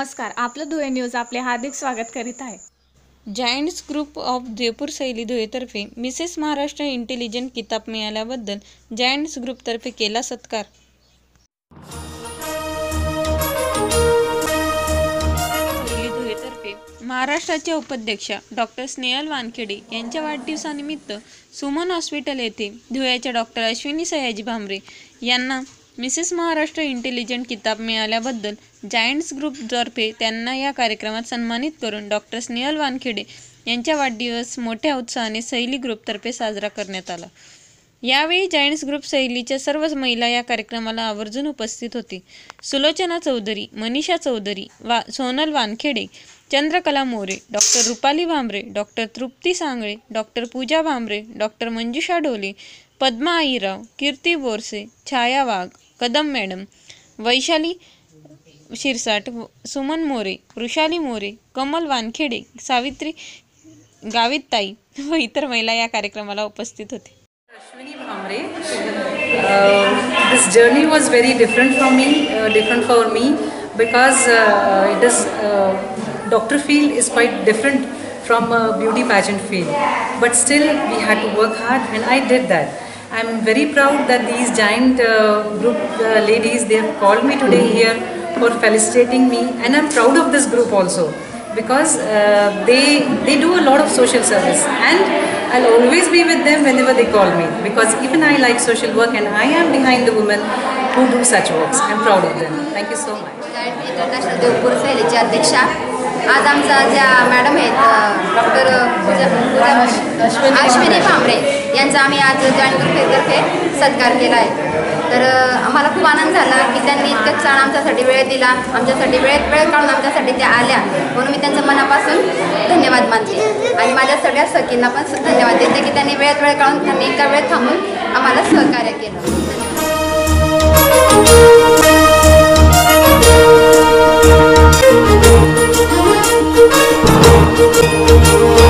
नमस्कार, आपलं धुळे न्यूज आपले हार्दिक स्वागत करीत आहे। जायंट्स ग्रुप ऑफ जयपूर शैली धुळेतर्फे मिसेस महाराष्ट्र इंटेलिजंट किताब मिळाल्याबद्दल जायंट्स ग्रुपतर्फे केला सत्कार। शैली धुळेतर्फे महाराष्ट्राच्या उपाध्यक्षा डॉक्टर स्नेहल वानखेडे यांच्या वाढदिवसानिमित्त सुमन हॉस्पिटल येथे धुळ्याच्या डॉक्टर अश्विनी सयाजी भामरे यांना मिसेस महाराष्ट्र इंटेलिजंट किताब मिळाल्याबद्दल जायंट्स ग्रुपतर्फे त्यांना या कार्यक्रमात सन्मानित करून डॉक्टर स्नेहल वानखेडे यांचा वाढदिवस मोठ्या उत्साहाने शैली ग्रुपतर्फे साजरा करण्यात आला। यावेळी जायंट्स ग्रुप शैलीच्या सर्व महिला या कार्यक्रमाला आवर्जून उपस्थित होती। सुलोचना चौधरी, मनीषा चौधरी, सोनल वानखेडे, चंद्रकला मोरे, डॉक्टर रुपाली भामरे, डॉक्टर तृप्ती सांगळे, डॉक्टर पूजा भामरे, डॉक्टर मंजुषा ढोले, पद्मा आईराव, कीर्ती बोरसे, छाया वाघ, कदम मॅडम, वैशाली शिरसाट, सुमन मोरे, वृषाली मोरे, कमल वानखेडे, सावित्री गावित-ताई व इतर महिला या कार्यक्रमाला उपस्थित होते। Ashwini Bhamre, this journey was very different from me, different for me because it is doctor field is quite different from beauty pageant field, but still we had to work hard and I did that. I'm very proud that these giant group ladies, they have called me today here for felicitating me, and I'm proud of this group also because they do a lot of social service and I'll always be with them whenever they call me because even I like social work and I am behind the women who do such works. I'm proud of them. Thank you so much. International Jaipur शैलीची अध्यक्षा आज आमचा ज्या madam आहेत doctor Ashwini Bhamre यांचा आम्ही आज joint ग्रुपतर्फे सत्कार केला आहे। तर आम्हाला खूप आनंद झाला की त्यांनी इतकं छान आमच्यासाठी वेळ दिला, आमच्यासाठी वेळ काढून आमच्यासाठी त्या आल्या, म्हणून मी त्यांचं मनापासून धन्यवाद मानते आणि माझ्या सगळ्या सखींना पण धन्यवाद देते की त्यांनी वेळ काढून त्यांनी इतका वेळ थांबून आम्हाला सहकार्य केलं। धन्यवाद।